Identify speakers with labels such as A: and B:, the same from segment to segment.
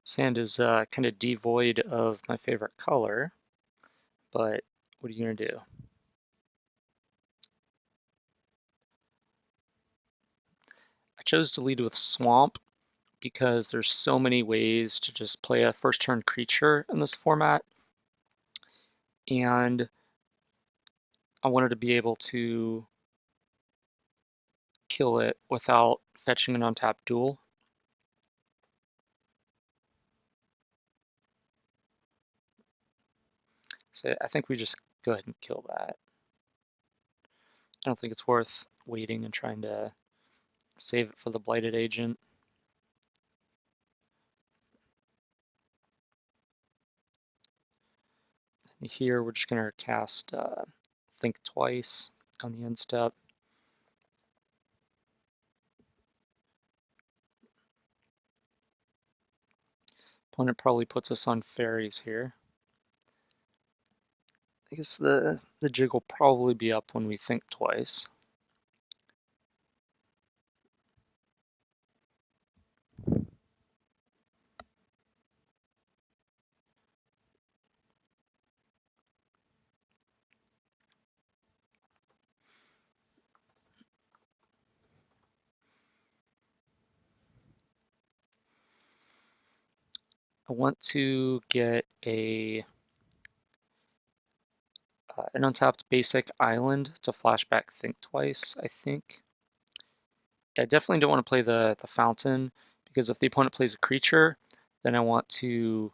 A: Sand is kind of devoid of my favorite color, but what are you going to do? I chose to lead with Swamp because there's so many ways to just play a first turn creature in this format, and I wanted to be able to kill it without fetching an untapped duel. So I think we just go ahead and kill that. I don't think it's worth waiting and trying to save it for the Blighted Agent. Here we're just going to cast Think Twice on the end step. Opponent probably puts us on fairies here. I guess the jig will probably be up when we think twice. I want to get an untapped basic island to flashback Think Twice, I think. I definitely don't want to play the fountain, because if the opponent plays a creature, then I want to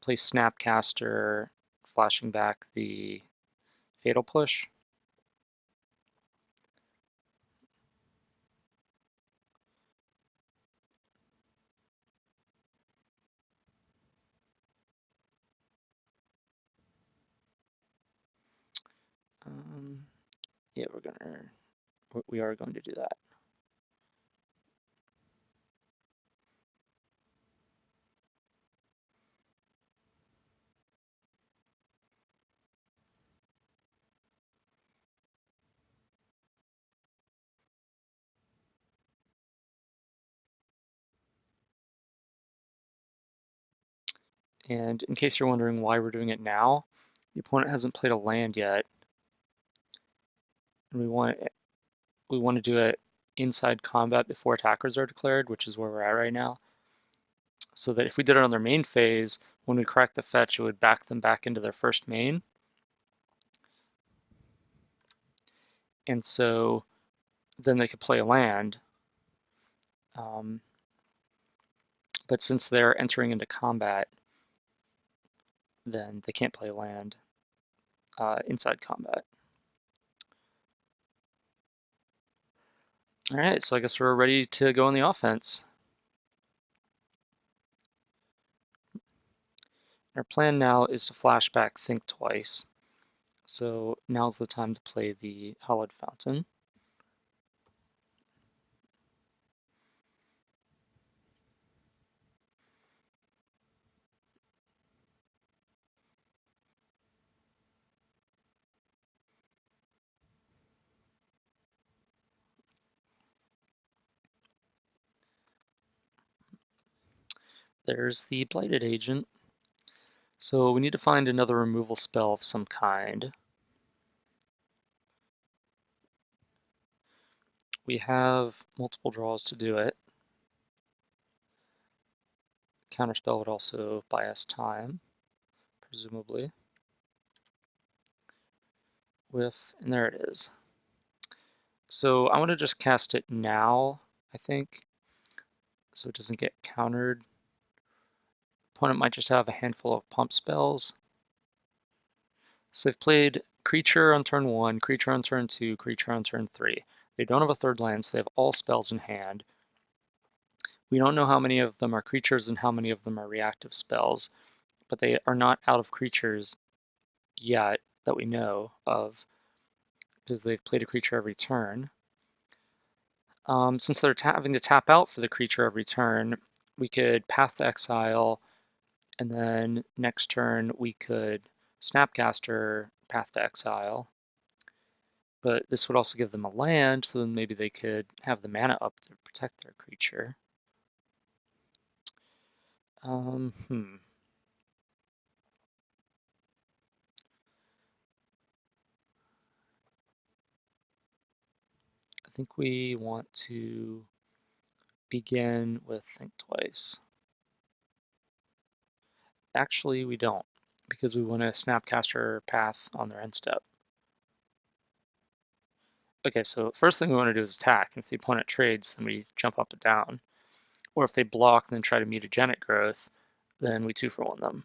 A: play Snapcaster, flashing back the Fatal Push. Yeah, we are going to do that. And in case you're wondering why we're doing it now, the opponent hasn't played a land yet, and we want to do it inside combat before attackers are declared, which is where we're at right now. So that if we did it on their main phase, when we crack the fetch, it would back them back into their first main. And so then they could play a land. But since they're entering into combat, then they can't play land inside combat. All right, so I guess we're ready to go on the offense. Our plan now is to flashback Think Twice. So now's the time to play the Hallowed Fountain. There's the Blighted Agent. So we need to find another removal spell of some kind. We have multiple draws to do it. Counterspell would also buy us time, presumably. And there it is. So I want to just cast it now, I think, so it doesn't get countered. Opponent might just have a handful of pump spells. So they've played creature on turn 1, creature on turn 2, creature on turn 3. They don't have a third land, so they have all spells in hand. We don't know how many of them are creatures and how many of them are reactive spells, but they are not out of creatures yet that we know of, because they've played a creature every turn. Since they're having to tap out for the creature every turn, we could Path to Exile, and then next turn we could Snapcaster, Path to Exile. But this would also give them a land, so then maybe they could have the mana up to protect their creature. Hmm. I think we want to begin with Think Twice. Actually, we don't, because we want a Snapcaster path on their end step. Okay, so first thing we want to do is attack. If the opponent trades, then we jump up and down. Or if they block and then try to mutagenic growth, then we 2-for-1 them.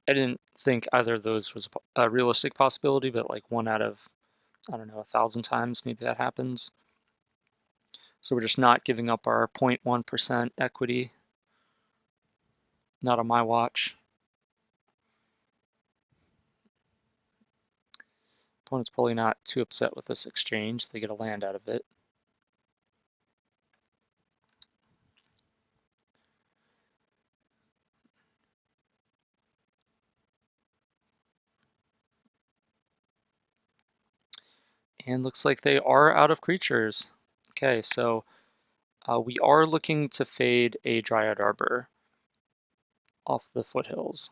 A: I didn't think either of those was a realistic possibility, but like 1 out of, I don't know, 1,000 times maybe that happens. So we're just not giving up our 0.1% equity. Not on my watch. Opponent's probably not too upset with this exchange. They get a land out of it. And looks like they are out of creatures. Okay, so we are looking to fade a Dryad Arbor off the foothills.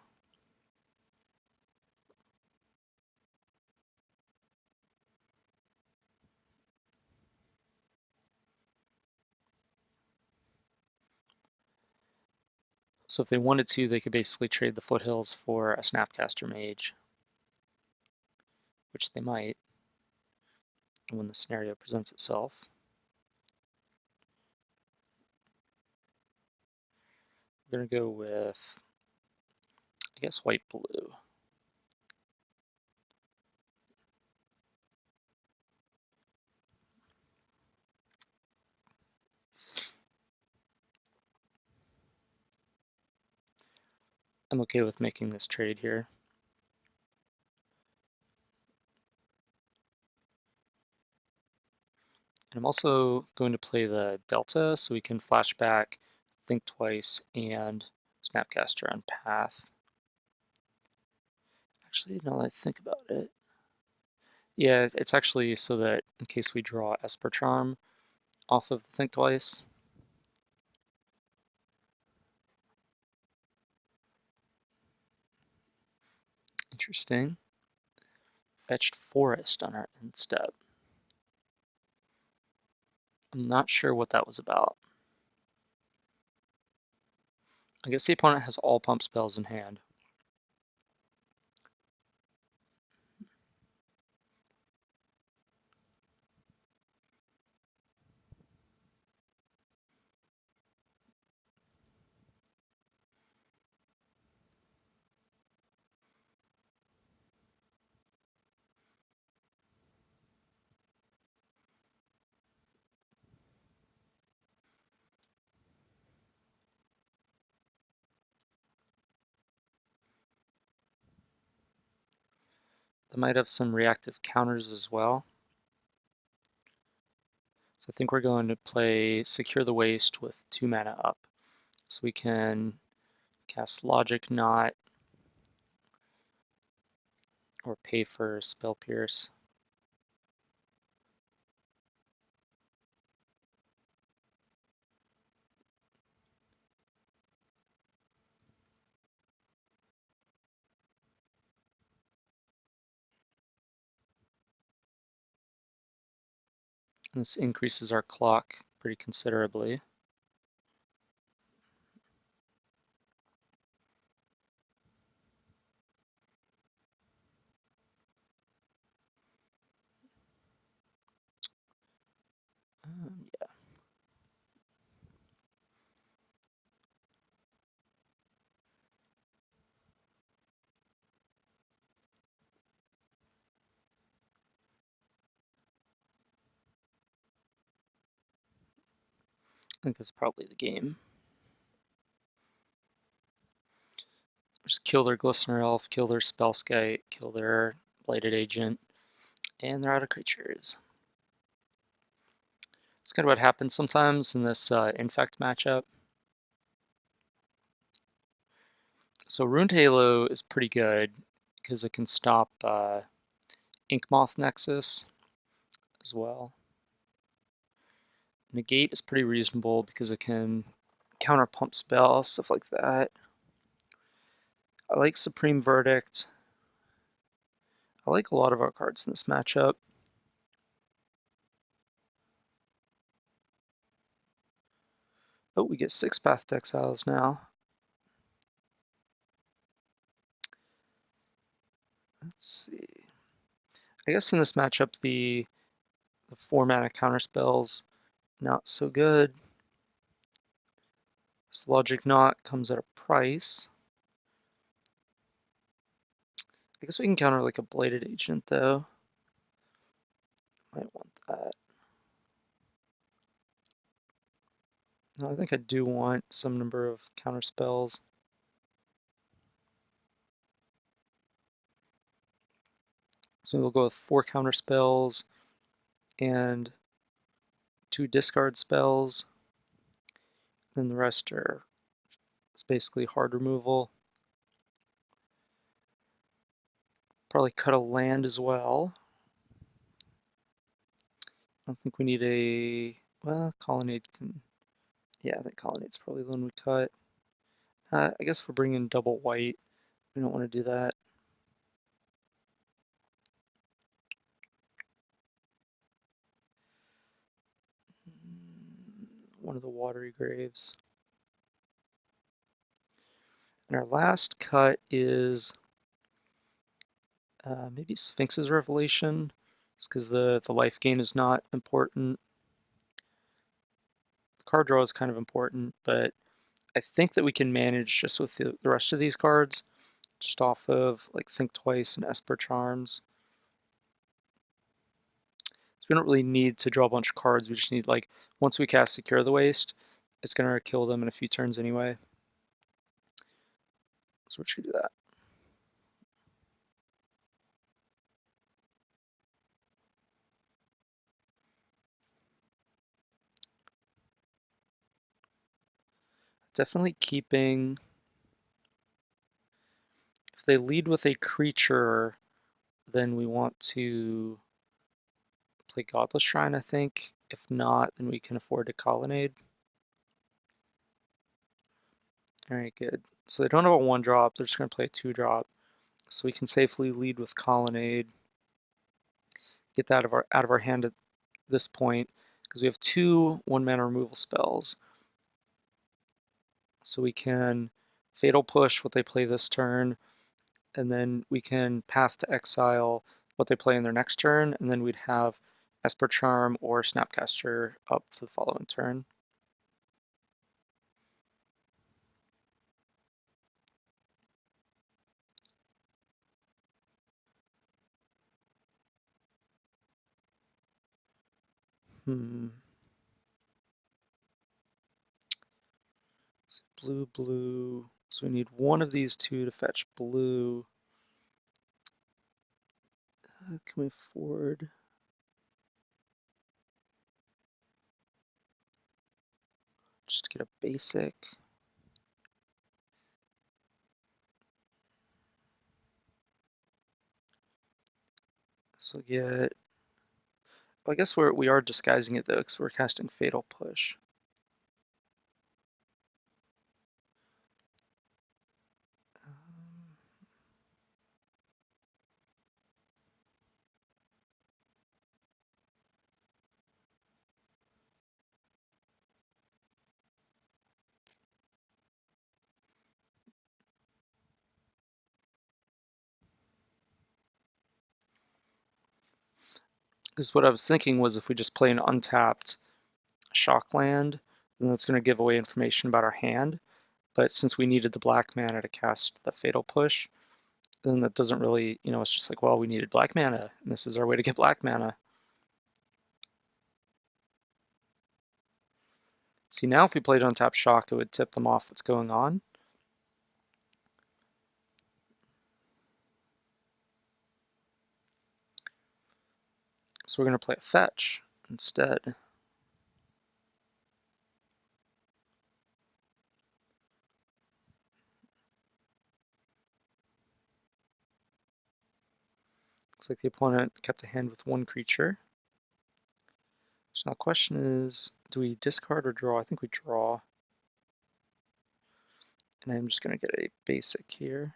A: So if they wanted to, they could basically trade the foothills for a Snapcaster Mage, which they might when the scenario presents itself. We're going to go with, I guess, white-blue. I'm okay with making this trade here. And I'm also going to play the Delta so we can flashback, Think Twice, and Snapcaster on path. Actually, now that I think about it, yeah, it's actually so that in case we draw Esper Charm off of the Think Twice. Interesting. Fetched Forest on our end step. I'm not sure what that was about. I guess the opponent has all pump spells in hand. They might have some reactive counters as well. So I think we're going to play Secure the Waste with 2 mana up. So we can cast Logic Knot or pay for Spell Pierce. And this increases our clock pretty considerably. Yeah. I think that's probably the game. Just kill their Glistener Elf, kill their Spellskite, kill their Blighted Agent, and they're out of creatures. It's kind of what happens sometimes in this Infect matchup. So Runed Halo is pretty good because it can stop Inkmoth Nexus as well. Negate is pretty reasonable because it can counter pump spell, stuff like that. I like Supreme Verdict. I like a lot of our cards in this matchup. Oh, we get 6 Path to Exiles now. Let's see. I guess in this matchup, the 4 mana counter spells not so good. This Logic Knot comes at a price. I guess we can counter like a Bladed Agent though. Might want that. No, I think I do want some number of counter spells. So we'll go with 4 counter spells and 2 discard spells. Then the rest are it's basically hard removal. Probably cut a land as well. I don't think we need a, well, Colonnade can, yeah, I think Colonnade's probably the one we cut. I guess if we're bringing double white, we don't want to do that. One of the Watery Graves. And our last cut is maybe Sphinx's Revelation. It's because the life gain is not important. The card draw is kind of important, but I think that we can manage just with the rest of these cards, just off of like Think Twice and Esper Charms. So we don't really need to draw a bunch of cards. We just need, like, once we cast Secure the Waste, it's going to kill them in a few turns anyway. So we're just going to do that. Definitely keeping, if they lead with a creature, then we want to play Godless Shrine, I think. If not, then we can afford to Colonnade. Alright, good. So they don't have a 1-drop, they're just going to play a 2-drop. So we can safely lead with Colonnade. Get that out of our hand at this point, because we have 2 1-mana removal spells. So we can Fatal Push what they play this turn, and then we can Path to Exile what they play in their next turn, and then we'd have Esper Charm or Snapcaster up for the following turn. So blue, blue. So we need one of these 2 to fetch blue. Can we afford? Just get a basic. So get. Well, I guess we are disguising it though, because we're casting Fatal Push. Because what I was thinking was if we just play an untapped shock land, then that's going to give away information about our hand. But since we needed the black mana to cast the Fatal Push, then that doesn't really, it's just like, well, we needed black mana, and this is our way to get black mana. See, now if we played untapped shock, it would tip them off what's going on. So we're going to play a fetch instead. Looks like the opponent kept a hand with 1 creature. So now the question is, do we discard or draw? I think we draw. And I'm just going to get a basic here.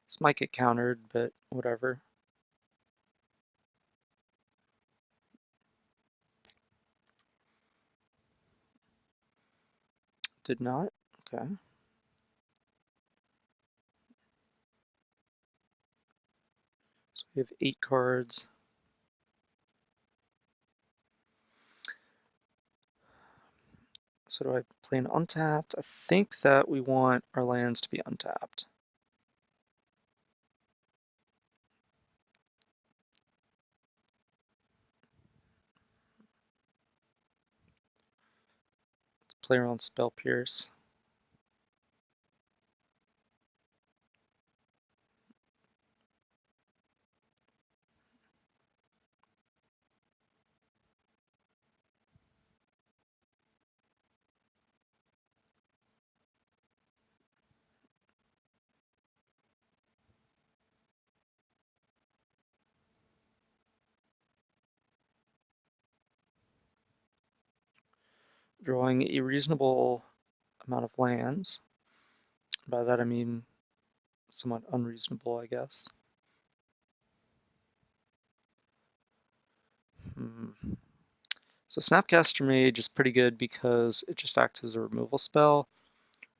A: This might get countered, but whatever. Did not? Okay. So we have 8 cards. So do I play an untapped? I think that we want our lands to be untapped. Let's play around Spell Pierce. Drawing a reasonable amount of lands. By that I mean somewhat unreasonable, I guess. So Snapcaster Mage is pretty good because it just acts as a removal spell,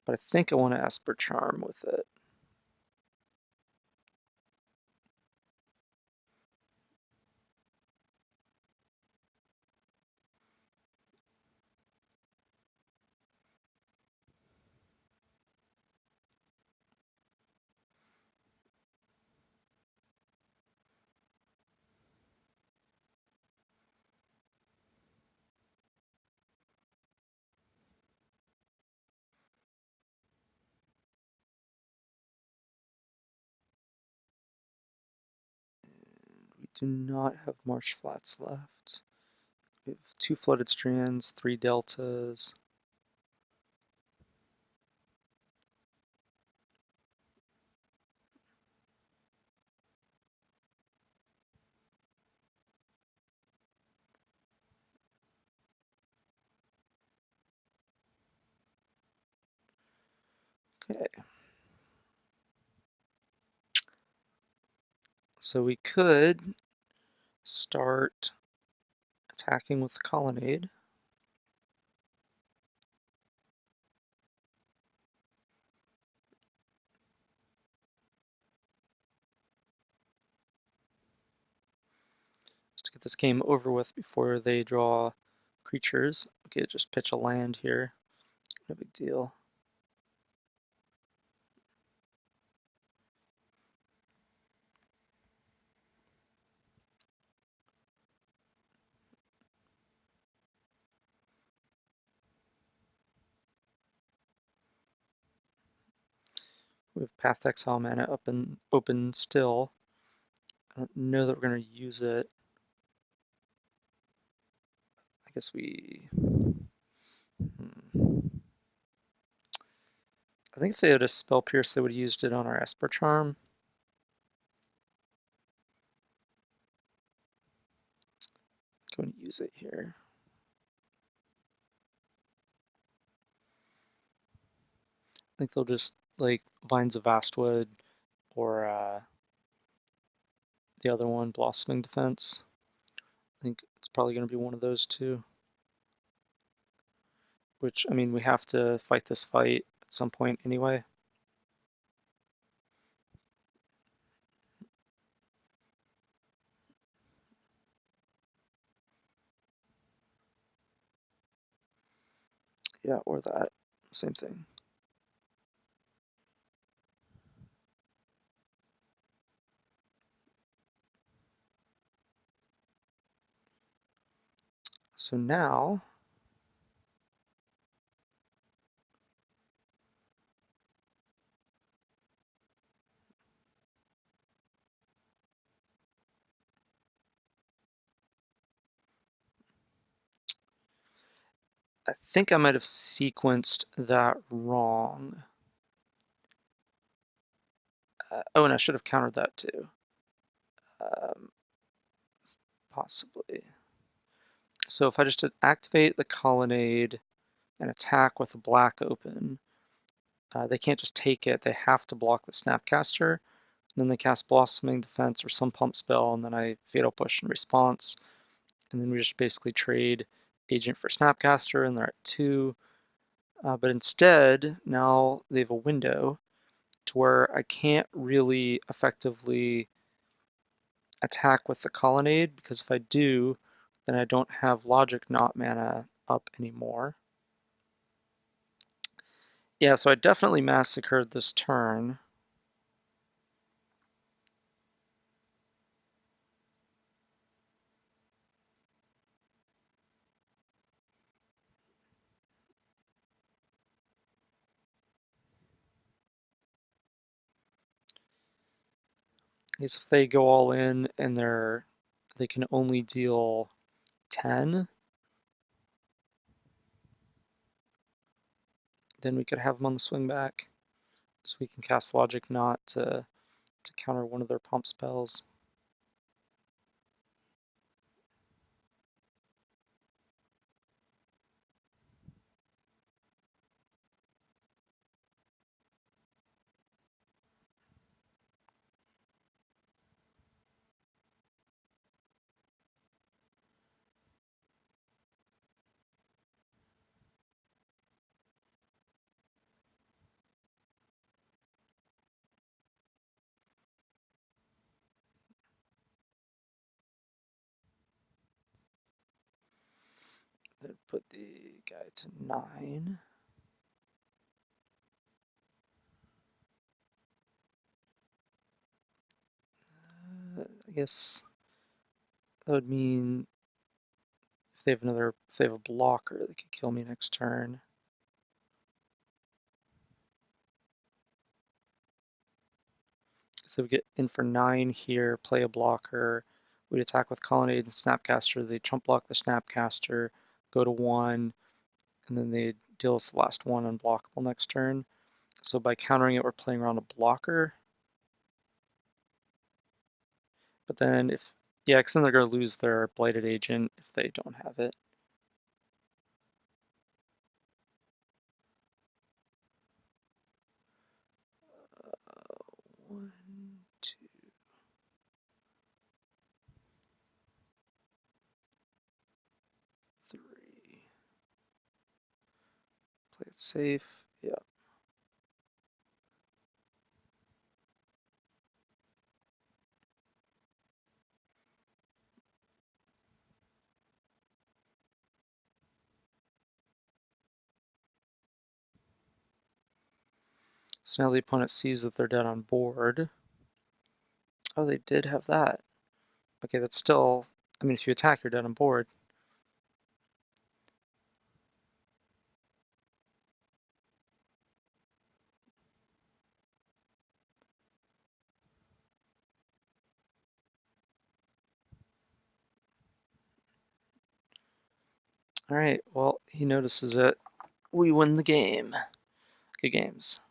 A: but I think I want to Esper Charm with it. We do not have Marsh Flats left. We have 2 Flooded Strands, 3 Deltas. Okay. So we could start attacking with Colonnade. Just to get this game over with before they draw creatures. Okay, just pitch a land here. No big deal. We have Path to Exile mana up and open still. I don't know that we're going to use it. I guess we... I think if they had a Spell Pierce, they would have used it on our Esper Charm. I'm going to use it here. I think they'll just, like, Vines of Vastwood or the other one, Blossoming Defense. I think it's probably going to be one of those two. Which, I mean, we have to fight this fight at some point anyway. Yeah, or that. Same thing. So now, I think I might have sequenced that wrong. Oh, and I should have countered that too. Possibly. So if I just activate the colonnade and attack with a black open, they can't just take it, they have to block the Snapcaster. Then they cast Blossoming Defense or some pump spell, and then I Fatal Push in response. And then we just basically trade Agent for Snapcaster, and they're at 2. But instead, now they have a window to where I can't really effectively attack with the Colonnade, because if I do, then I don't have Logic Knot mana up anymore. Yeah, so I definitely massacred this turn. Is if they go all in and they can only deal 10, then we could have them on the swing back. So we can cast Logic Knot to counter one of their pump spells. Then put the guy to 9. I guess that would mean if they have a blocker, they could kill me next turn. So we get in for 9 here, play a blocker. We'd attack with Colonnade and Snapcaster. They chump block the Snapcaster, go to 1, and then they deal us the last 1 unblockable next turn. So by countering it, we're playing around a blocker. But then yeah, because then they're going to lose their Blighted Agent if they don't have it. One, two, three. Play it safe. Yeah. So now the opponent sees that they're dead on board. Oh, they did have that. Okay, that's still, I mean, if you attack, you're dead on board. All right, well, he notices it. We win the game. Good games.